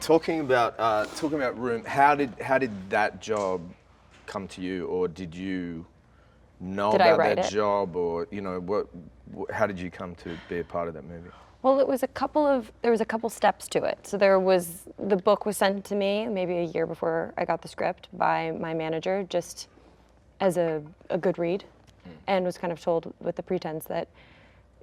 Talking about Room, how did that job come to you, or did you know about that job, or how did you come to be a part of that movie? Well, there was a couple steps to it. So the book was sent to me maybe a year before I got the script by my manager, just as a good read, and was kind of told with the pretense that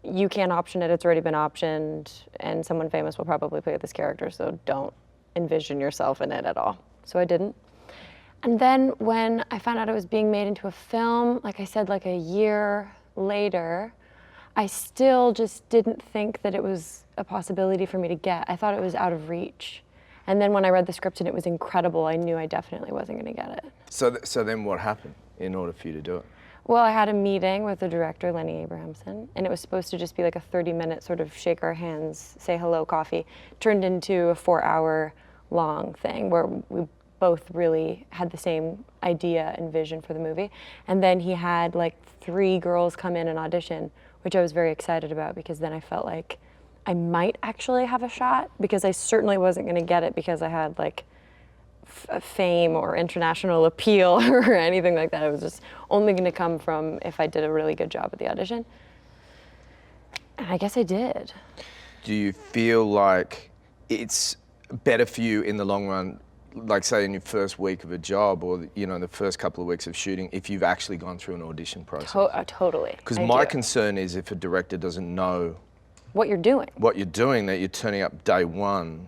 you can't option it, it's already been optioned, and someone famous will probably play this character, so don't envision yourself in it at all. So I didn't. And then when I found out it was being made into a film, like I said, like a year later, I still just didn't think that it was a possibility for me to get. I thought it was out of reach. And then when I read the script and it was incredible, I knew I definitely wasn't gonna get it. So then what happened in order for you to do it? Well, I had a meeting with the director, Lenny Abrahamson, and it was supposed to just be like a 30-minute sort of shake our hands, say hello coffee, turned into a 4-hour long thing where we both really had the same idea and vision for the movie. And then he had like 3 girls come in and audition, which I was very excited about, because then I felt like I might actually have a shot, because I certainly wasn't gonna get it because I had like fame or international appeal or anything like that. It was just only gonna come from if I did a really good job at the audition. And I guess I did. Do you feel like it's better for you in the long run, like say in your first week of a job, or the first couple of weeks of shooting, if you've actually gone through an audition process? Totally. Because my concern is if a director doesn't know what you're doing, that you're turning up day one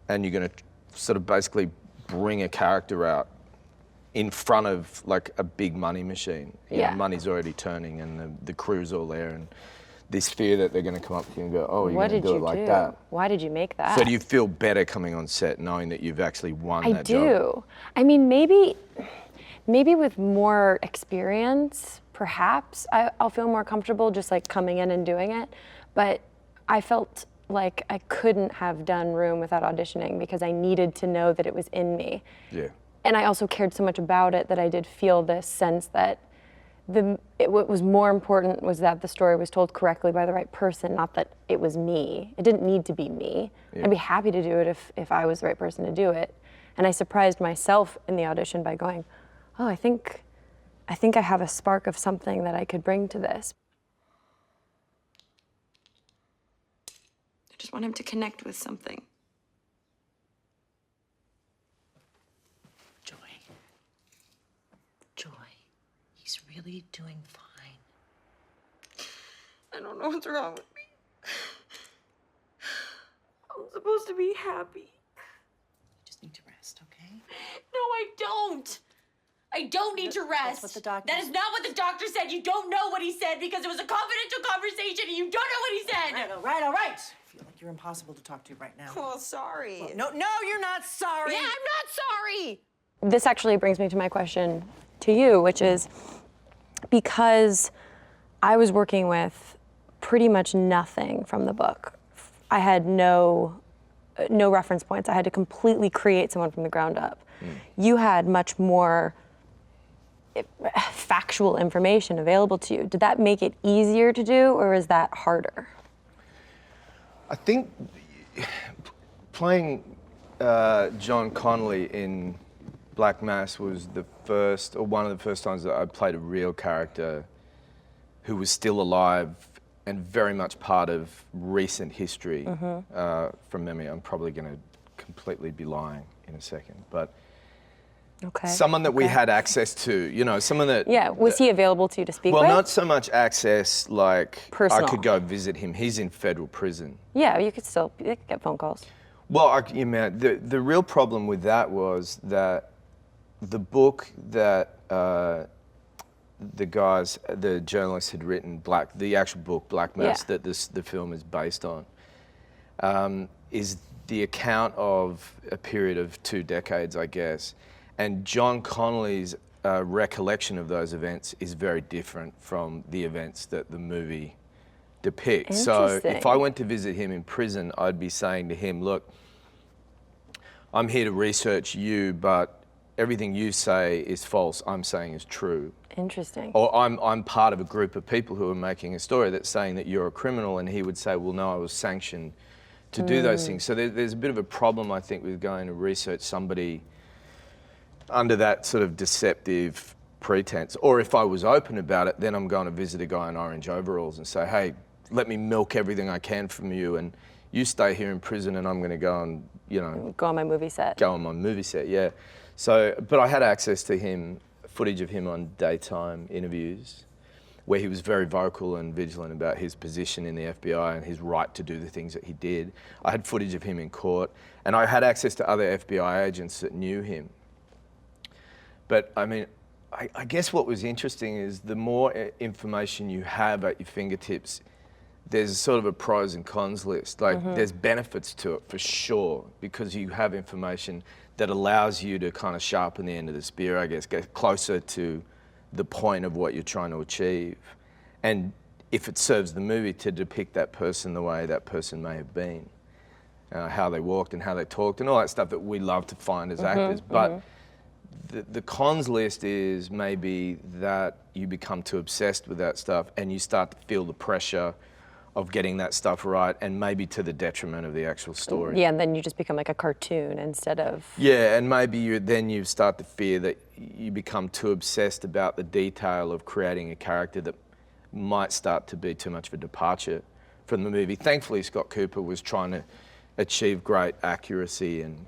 and you're gonna sort of basically bring a character out in front of like a big money machine. You know, money's already turning and the crew's all there, and this fear that they're going to come up to you and go, oh, you're going to do it like that. Why did you make that? So do you feel better coming on set knowing that you've actually won that job? I do. I mean, maybe with more experience, perhaps I'll feel more comfortable just like coming in and doing it. But I felt like I couldn't have done Room without auditioning, because I needed to know that it was in me. Yeah. And I also cared so much about it that I did feel this sense that what was more important was that the story was told correctly by the right person, not that it was me. It didn't need to be me. Yeah. I'd be happy to do it if I was the right person to do it. And I surprised myself in the audition by going, oh, I think I have a spark of something that I could bring to this. I just want him to connect with something. Joy, he's really doing fine. I don't know what's wrong with me. I'm supposed to be happy. You just need to rest, okay? No, I don't. I don't need to rest. That's what the doctor That is not what the doctor said. You don't know what he said because it was a confidential conversation and you don't know what he said. All right. I feel like you're impossible to talk to right now. Oh, sorry. Well, no, you're not sorry. Yeah, I'm not sorry. This actually brings me to my question to you, which is, because I was working with pretty much nothing from the book. I had no reference points. I had to completely create someone from the ground up. You had much more factual information available to you. Did that make it easier to do, or is that harder? I think playing John Connolly in Black Mass was one of the first times that I played a real character who was still alive and very much part of recent history. From memory, I'm probably going to completely be lying in a second, but someone that we had access to, someone that... Yeah, was he available to you to speak with? Well, not so much access like personal. I could go visit him. He's in federal prison. Yeah, you could get phone calls. Well, the real problem with that was that the book that the journalists had written, the actual book, Black Mass, that the film is based on, is the account of a period of 2 decades, I guess. And John Connolly's recollection of those events is very different from the events that the movie depicts. So if I went to visit him in prison, I'd be saying to him, look, I'm here to research you, but everything you say is false, I'm saying is true. Interesting. Or I'm part of a group of people who are making a story that's saying that you're a criminal, and he would say, well, no, I was sanctioned to do those things. So there's a bit of a problem, I think, with going to research somebody under that sort of deceptive pretense. Or if I was open about it, then I'm going to visit a guy in orange overalls and say, hey, let me milk everything I can from you, and you stay here in prison, and I'm going to go and, you know, Go on my movie set. go on my movie set, yeah. So, but I had access to him, footage of him on daytime interviews, where he was very vocal and vigilant about his position in the FBI and his right to do the things that he did. I had footage of him in court, and I had access to other FBI agents that knew him. But I mean, I guess what was interesting is the more information you have at your fingertips, there's sort of a pros and cons list. Like, there's benefits to it for sure, because you have information that allows you to kind of sharpen the end of the spear, I guess, get closer to the point of what you're trying to achieve. And if it serves the movie, to depict that person the way that person may have been, how they walked and how they talked and all that stuff that we love to find as actors. But the cons list is maybe that you become too obsessed with that stuff and you start to feel the pressure of getting that stuff right, and maybe to the detriment of the actual story. Yeah, and then you just become like a cartoon instead of... Yeah, and maybe you start to fear that you become too obsessed about the detail of creating a character that might start to be too much of a departure from the movie. Thankfully, Scott Cooper was trying to achieve great accuracy and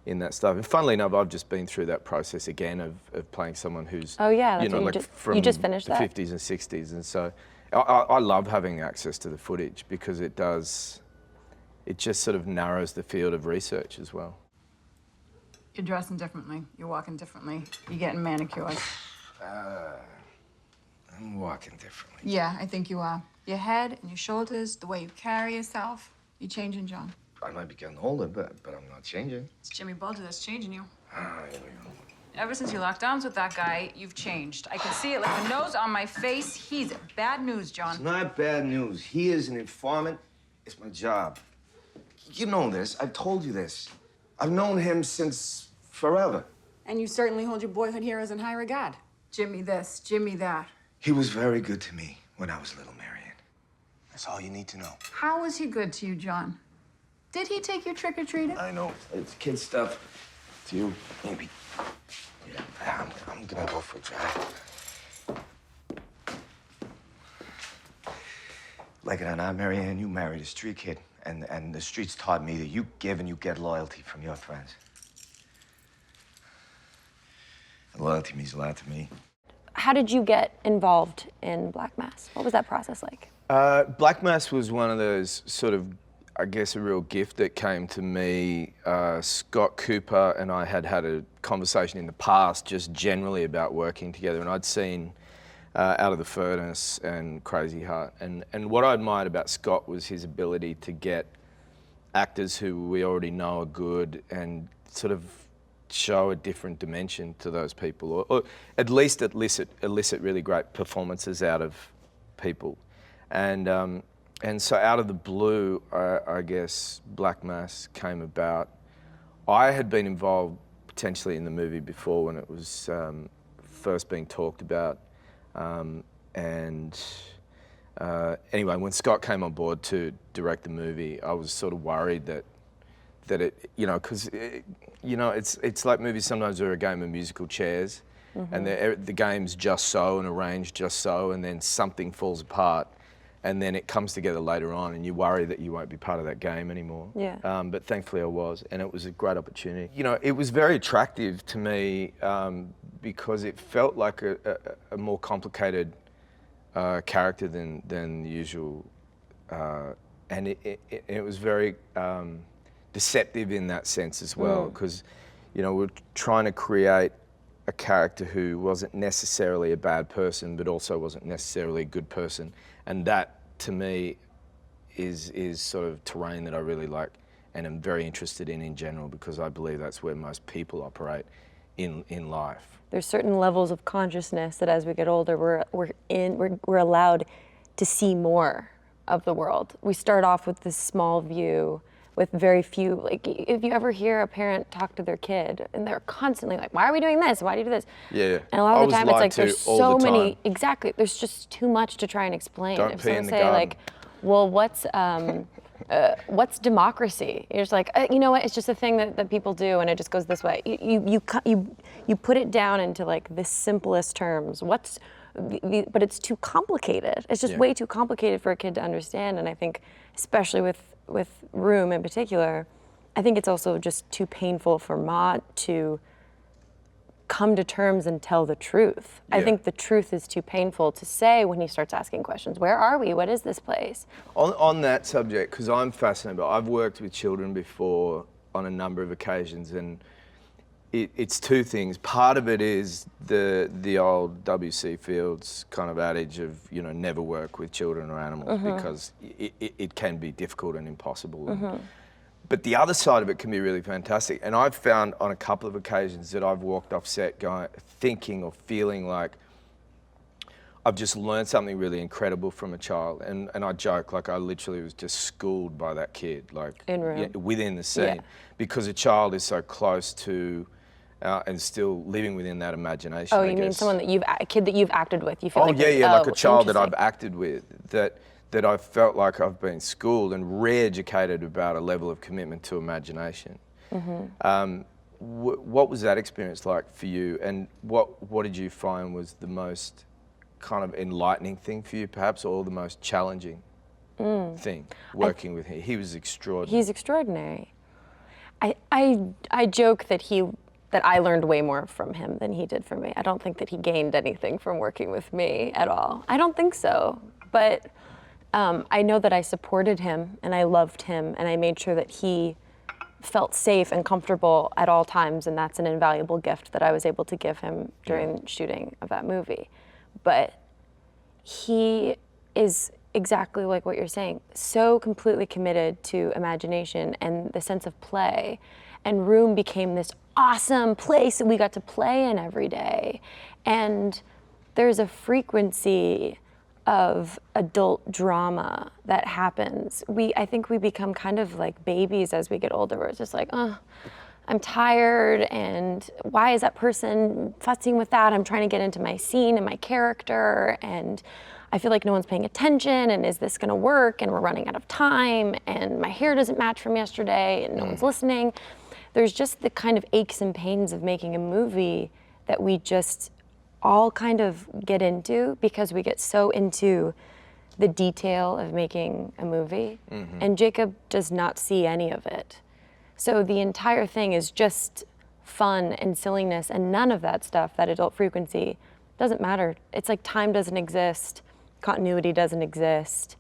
in that stuff. And funnily enough, I've just been through that process again of playing someone who's, Oh yeah, that's you know, what like you just finished the that? 50s and 60s, and so I love having access to the footage because it just sort of narrows the field of research as well. You're dressing differently. You're walking differently. You're getting manicures. I'm walking differently. Yeah, I think you are. Your head and your shoulders, the way you carry yourself. You're changing, John. I might be getting older, but I'm not changing. It's Jimmy Bolger that's changing you. Ah, here we go. Ever since you locked arms with that guy, you've changed. I can see it like the nose on my face. He's bad news, It's John. not bad news. He is an informant. It's my job. You know this. I've told you this. I've known him since forever. And you certainly hold your boyhood heroes in high regard. Jimmy this, Jimmy that. He was very good to me when I was little, Marion. That's all you need to know. How was he good to you, John? Did he take you trick-or-treating? I know. It's kid stuff. To you, maybe. Yeah, I'm gonna go for a drive. Like it or not, Marianne, you married a street kid, and the streets taught me that you give and you get loyalty from your friends. And loyalty means a lot to me. How did you get involved in Black Mass? What was that process like? Black Mass was one of those sort of, I guess, a real gift that came to me. Scott Cooper and I had a conversation in the past just generally about working together, and I'd seen Out of the Furnace and Crazy Heart. And what I admired about Scott was his ability to get actors who we already know are good and sort of show a different dimension to those people, or at least elicit really great performances out of people. And so out of the blue, I guess, Black Mass came about. I had been involved potentially in the movie before when it was first being talked about. Anyway, when Scott came on board to direct the movie, I was sort of worried that it, you know, because, you know, it's like movies sometimes are a game of musical chairs, and the game's just so and arranged just so, and then something falls apart. And then it comes together later on, and you worry that you won't be part of that game anymore. Yeah. But thankfully I was, and it was a great opportunity. You know, it was very attractive to me because it felt like a more complicated character than the usual, and it was very deceptive in that sense as well, because you know, we're trying to create a character who wasn't necessarily a bad person, but also wasn't necessarily a good person. And that, to me, is sort of terrain that I really like and am very interested in general, because I believe that's where most people operate in life. There's certain levels of consciousness that as we get older, we're allowed to see more of the world. We start off with this small view, with very few, like, if you ever hear a parent talk to their kid and they're constantly like, why are we doing this? Why do you do this? Yeah. And a lot I of was the time it's lied like, to there's all so the many, time. exactly, there's just too much to try and explain. Don't If pee in someone the say garden. like, well, what's democracy? You're just like, you know what? It's just a thing that people do, and it just goes this way. You put it down into like the simplest terms. But it's too complicated. It's just way too complicated for a kid to understand. And I think, especially with Room in particular, I think it's also just too painful for Ma to come to terms and tell the truth. I think the truth is too painful to say when he starts asking questions. Where are we? What is this place? On that subject, because I'm fascinated, but I've worked with children before on a number of occasions, and it's two things. Part of it is the old W.C. Fields kind of adage of, never work with children or animals because it can be difficult and impossible. But the other side of it can be really fantastic. And I've found on a couple of occasions that I've walked off set thinking or feeling like I've just learned something really incredible from a child. And I joke, like I literally was just schooled by that kid, like In Room. within the scene. Yeah. Because a child is so close to and still living within that imagination. Oh, I you mean guess. someone a kid that you've acted with? You feel like like a child that I've interesting. acted with, that I felt like I've been schooled and re-educated about a level of commitment to imagination. What was that experience like for you, and what did you find was the most kind of enlightening thing for you, perhaps, or the most challenging thing working with him? He was extraordinary. He's extraordinary. I joke that I learned way more from him than he did from me. I don't think that he gained anything from working with me at all. I don't think so. But I know that I supported him and I loved him and I made sure that he felt safe and comfortable at all times, and that's an invaluable gift that I was able to give him during shooting of that movie. But he is exactly like what you're saying, so completely committed to imagination and the sense of play. And Room became this awesome place that we got to play in every day. And there's a frequency of adult drama that happens. I think we become kind of like babies as we get older, where it's just like, oh, I'm tired, and why is that person fussing with that? I'm trying to get into my scene and my character, and I feel like no one's paying attention, and is this gonna work? And we're running out of time, and my hair doesn't match from yesterday, and no one's listening. There's just the kind of aches and pains of making a movie that we just all kind of get into because we get so into the detail of making a movie. And Jacob does not see any of it. So the entire thing is just fun and silliness, and none of that stuff, that adult frequency, doesn't matter. It's like time doesn't exist, continuity doesn't exist.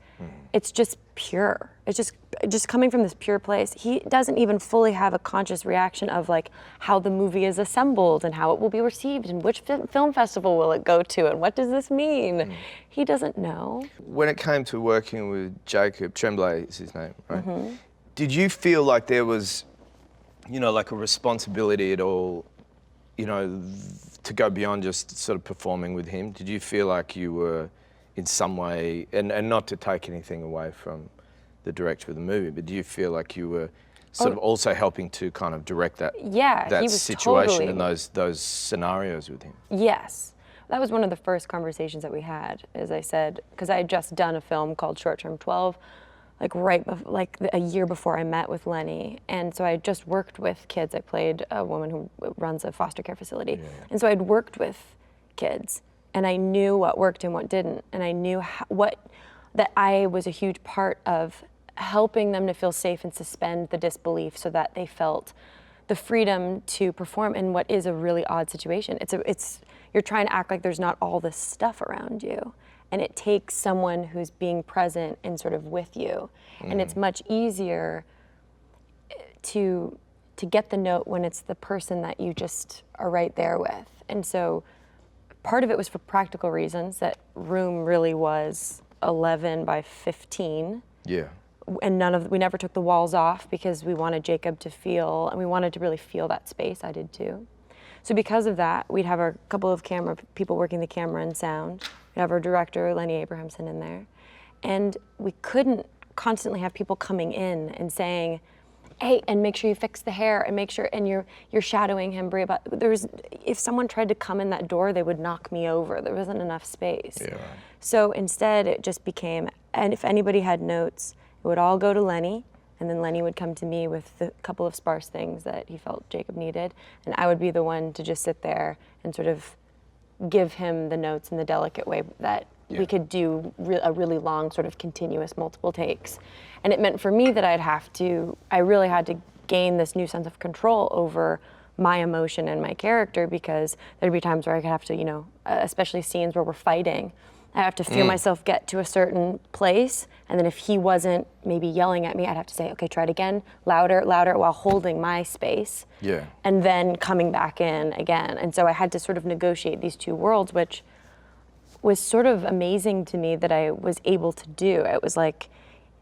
It's just pure. It's just coming from this pure place. He doesn't even fully have a conscious reaction of like how the movie is assembled and how it will be received and which film festival will it go to and what does this mean. He doesn't know. When it came to working with Jacob, Tremblay is his name, right? Did you feel like there was, like a responsibility at all, to go beyond just sort of performing with him? Did you feel like you were in some way, and not to take anything away from the director of the movie, but do you feel like you were sort of also helping to kind of direct that He was situation totally, and those scenarios with him? Yes. That was one of the first conversations that we had, as I said, because I had just done a film called Short Term 12, like a year before I met with Lenny. And so I had just worked with kids. I played a woman who runs a foster care facility. And so I'd worked with kids, and I knew what worked and what didn't. And I knew that I was a huge part of helping them to feel safe and suspend the disbelief so that they felt the freedom to perform in what is a really odd situation. You're trying to act like there's not all this stuff around you. And it takes someone who's being present and sort of with you. And it's much easier to get the note when it's the person that you just are right there with. And so part of it was for practical reasons, that Room really was 11 by 15. Yeah. And we never took the walls off because we wanted Jacob to feel, and we wanted to really feel that space. I did too. So because of that, we'd have a couple of camera people working the camera and sound. We'd have our director, Lenny Abrahamson, in there. And we couldn't constantly have people coming in and saying, hey, and make sure you fix the hair, and make sure, and you're shadowing him, Brie. About if someone tried to come in that door, they would knock me over. There wasn't enough space. Yeah, right. So instead, it just became, and if anybody had notes, it would all go to Lenny, and then Lenny would come to me with a couple of sparse things that he felt Jacob needed, and I would be the one to just sit there and sort of give him the notes in the delicate way that we could do a really long sort of continuous multiple takes. And it meant for me that I really had to gain this new sense of control over my emotion and my character, because there'd be times where I could have to, especially scenes where we're fighting, I have to feel myself get to a certain place, and then if he wasn't maybe yelling at me, I'd have to say, okay, try it again, louder, louder, while holding my space. Yeah. And then coming back in again. And so I had to sort of negotiate these two worlds, which was sort of amazing to me that I was able to do. It was like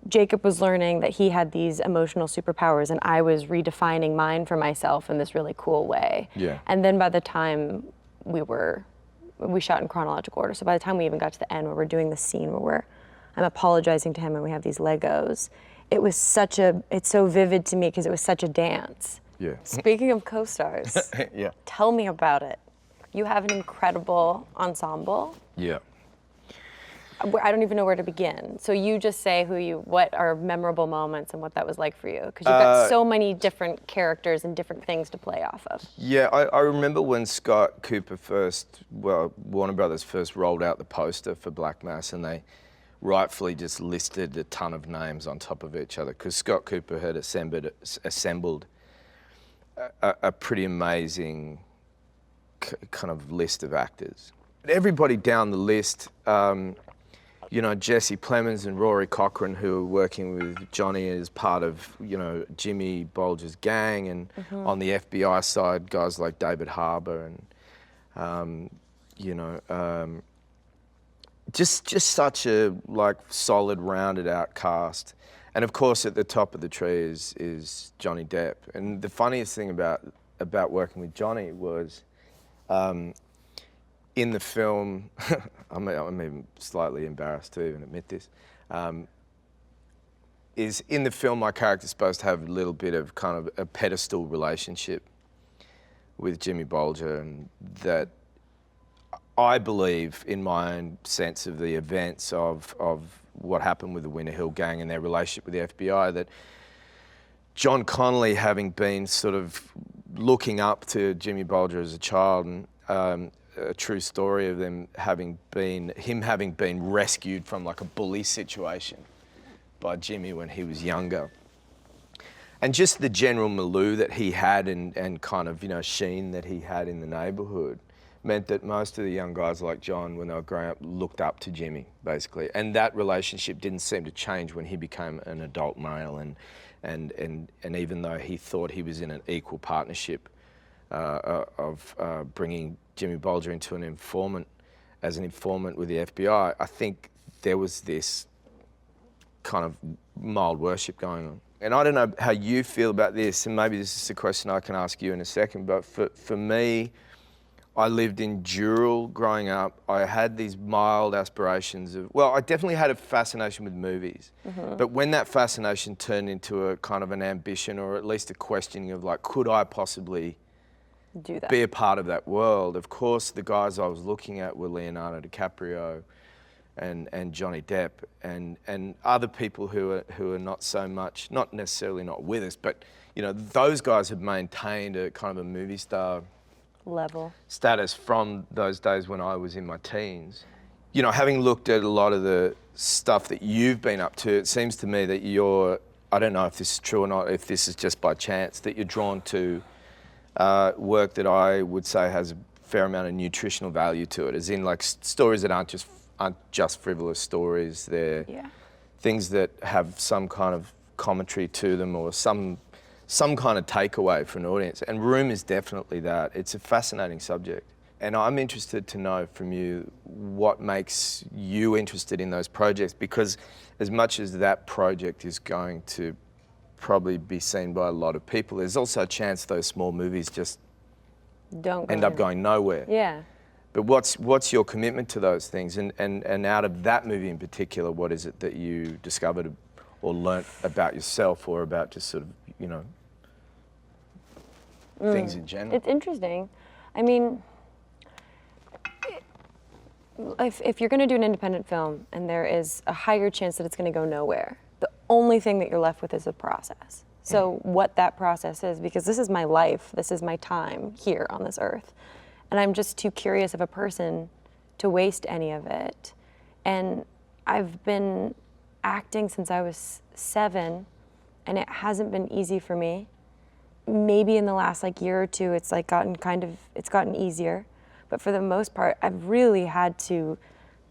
Jacob was learning that he had these emotional superpowers, and I was redefining mine for myself in this really cool way. Yeah. And then by the time we shot in chronological order, so by the time we even got to the end where we're doing the scene where I'm apologizing to him and we have these Legos, it's so vivid to me because it was such a dance. Yeah. Speaking of co-stars, Yeah. tell me about it. You have an incredible ensemble. Yeah. I don't even know where to begin. So you just say what are memorable moments and what that was like for you, because you've got so many different characters and different things to play off of. Yeah, I remember when Scott Cooper Warner Brothers first rolled out the poster for Black Mass, and they rightfully just listed a ton of names on top of each other, because Scott Cooper had assembled a pretty amazing kind of list of actors. Everybody down the list, Jesse Plemons and Rory Cochrane, who were working with Johnny as part of, Jimmy Bolger's gang, and on the FBI side, guys like David Harbour and, just such a solid, rounded out cast. And of course, at the top of the tree is Johnny Depp. And the funniest thing about working with Johnny was, in the film, I'm even slightly embarrassed to even admit this, is in the film my character's supposed to have a little bit of kind of a pedestal relationship with Jimmy Bolger, and that I believe, in my own sense of the events of what happened with the Winter Hill Gang and their relationship with the FBI, that John Connolly, having been sort of looking up to Jimmy Bolger as a child, and a true story of him having been rescued from a bully situation by Jimmy when he was younger. And just the general milieu that he had and kind of, sheen that he had in the neighborhood meant that most of the young guys like John, when they were growing up, looked up to Jimmy, basically. And that relationship didn't seem to change when he became an adult male, and even though he thought he was in an equal partnership of bringing Jimmy Bolger into an informant with the FBI, I think there was this kind of mild worship going on. And I don't know how you feel about this, and maybe this is a question I can ask you in a second, but for me, I lived in Dural growing up. I had these mild aspirations I definitely had a fascination with movies, but when that fascination turned into a kind of an ambition, or at least a questioning of could I possibly do that, be a part of that world? Of course, the guys I was looking at were Leonardo DiCaprio and Johnny Depp and other people who are not so much, not necessarily not with us, but those guys have maintained a kind of a movie star level status from those days when I was in my teens. Having looked at a lot of the stuff that you've been up to, it seems to me that I don't know if this is true or not, if this is just by chance, that you're drawn to work that I would say has a fair amount of nutritional value to it, as in stories that aren't just frivolous stories. They're things that have some kind of commentary to them, or some kind of takeaway for an audience. And Room is definitely that. It's a fascinating subject. And I'm interested to know from you what makes you interested in those projects, because as much as that project is going to probably be seen by a lot of people, there's also a chance those small movies just end up going nowhere. Yeah. But what's your commitment to those things? And out of that movie in particular, what is it that you discovered or learnt about yourself, or about just sort of you know, things in general. It's interesting. I mean, if you're going to do an independent film and there is a higher chance that it's going to go nowhere, the only thing that you're left with is a process. So what that process is, because this is my life, this is my time here on this earth, and I'm just too curious of a person to waste any of it. And I've been acting since I was 7, and it hasn't been easy for me. Maybe in the last year or two, it's gotten easier. But for the most part, I've really had to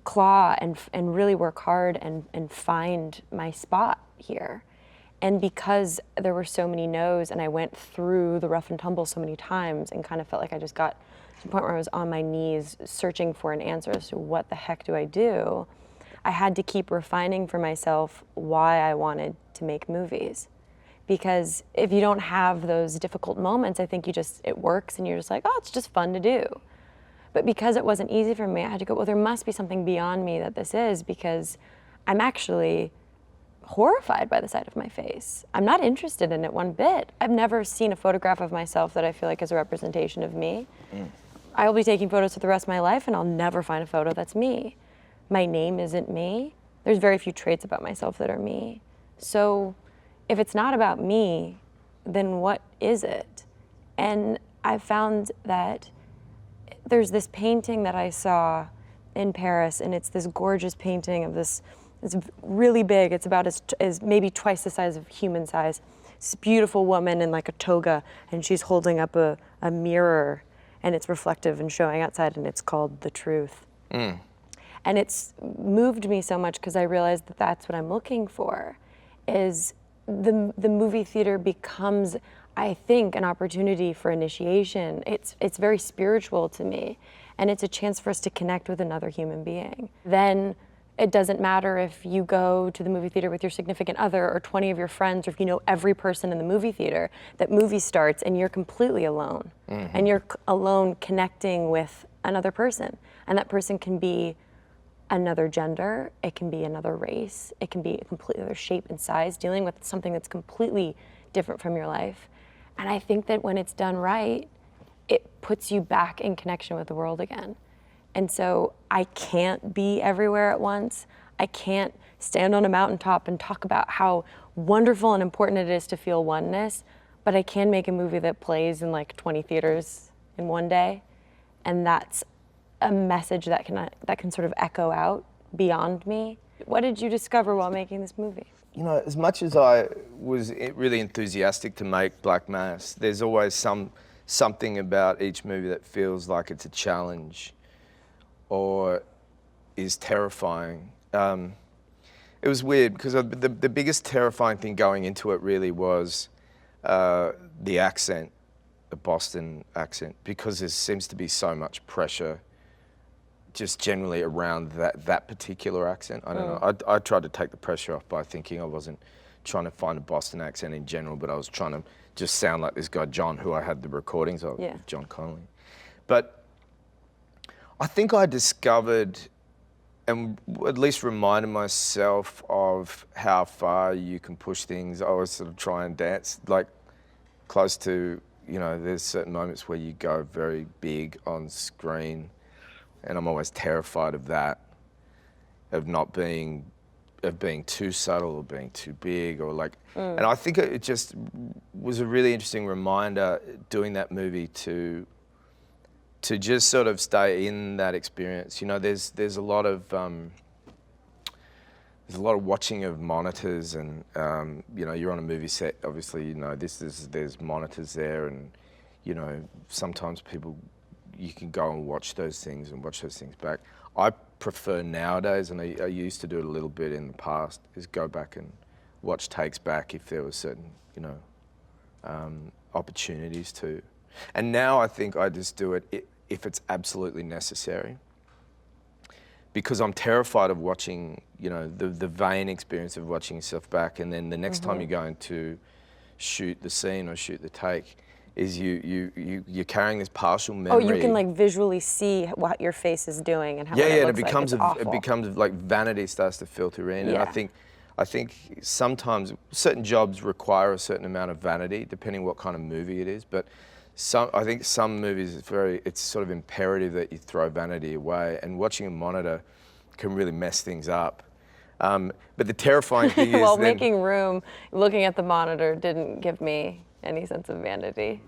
claw and really work hard and find my spot here. And because there were so many no's and I went through the rough and tumble so many times and kind of felt like I just got to the point where I was on my knees searching for an answer as to what the heck do I do, I had to keep refining for myself why I wanted to make movies. Because if you don't have those difficult moments, I think it works and you're just like, oh, it's just fun to do. But because it wasn't easy for me, I had to go, well, there must be something beyond me that this is, because I'm actually horrified by the sight of my face. I'm not interested in it one bit. I've never seen a photograph of myself that I feel like is a representation of me. I will be taking photos for the rest of my life and I'll never find a photo that's me. My name isn't me. There's very few traits about myself that are me. So if it's not about me, then what is it? And I found that there's this painting that I saw in Paris, and it's this gorgeous painting of this, it's really big, it's about as maybe twice the size of human size. This beautiful woman in a toga, and she's holding up a mirror, and it's reflective and showing outside, and it's called The Truth. And it's moved me so much because I realized that that's what I'm looking for, is the movie theater becomes, I think, an opportunity for initiation. It's very spiritual to me, and it's a chance for us to connect with another human being. Then it doesn't matter if you go to the movie theater with your significant other or 20 of your friends, or if you know every person in the movie theater. That movie starts and you're completely alone, and you're alone connecting with another person, and that person can be another gender, it can be another race, it can be a completely other shape and size, dealing with something that's completely different from your life. And I think that when it's done right, it puts you back in connection with the world again. And so I can't be everywhere at once. I can't stand on a mountaintop and talk about how wonderful and important it is to feel oneness, but I can make a movie that plays in 20 theaters in one day. And that's a message that can sort of echo out beyond me. What did you discover while making this movie? You know, as much as I was really enthusiastic to make Black Mass, there's always something about each movie that feels like it's a challenge or is terrifying. It was weird because the biggest terrifying thing going into it really was the accent, the Boston accent, because there seems to be so much pressure just generally around that particular accent. I don't know. I tried to take the pressure off by thinking I wasn't trying to find a Boston accent in general, but I was trying to just sound like this guy John, who I had the recordings of, John Connolly. But I think I discovered, and at least reminded myself of how far you can push things. I always sort of try and dance close to, there's certain moments where you go very big on screen. And I'm always terrified of that, of being too subtle or being too big or and I think it just was a really interesting reminder doing that movie to just sort of stay in that experience. There's a lot of watching of monitors, and you're on a movie set, obviously, there's monitors there, and sometimes you can go and watch those things back. I prefer nowadays, and I used to do it a little bit in the past, is go back and watch takes back if there were certain, opportunities to. And now I think I just do it if it's absolutely necessary, because I'm terrified of watching, the vain experience of watching yourself back, and then the next time you're going to shoot the scene or shoot the take, is you're carrying this partial memory. Oh, you can visually see what your face is doing and how it looks it becomes like. It's awful. it becomes like vanity starts to filter in, and I I think sometimes certain jobs require a certain amount of vanity, depending what kind of movie it is. But I think some movies, it's sort of imperative that you throw vanity away. And watching a monitor can really mess things up. But the terrifying thing is Well, making room, looking at the monitor didn't give me any sense of vanity.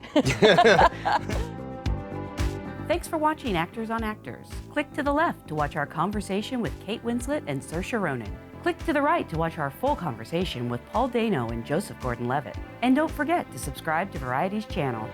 Thanks for watching Actors on Actors. Click to the left to watch our conversation with Kate Winslet and Saoirse Ronan. Click to the right to watch our full conversation with Paul Dano and Joseph Gordon-Levitt. And don't forget to subscribe to Variety's channel.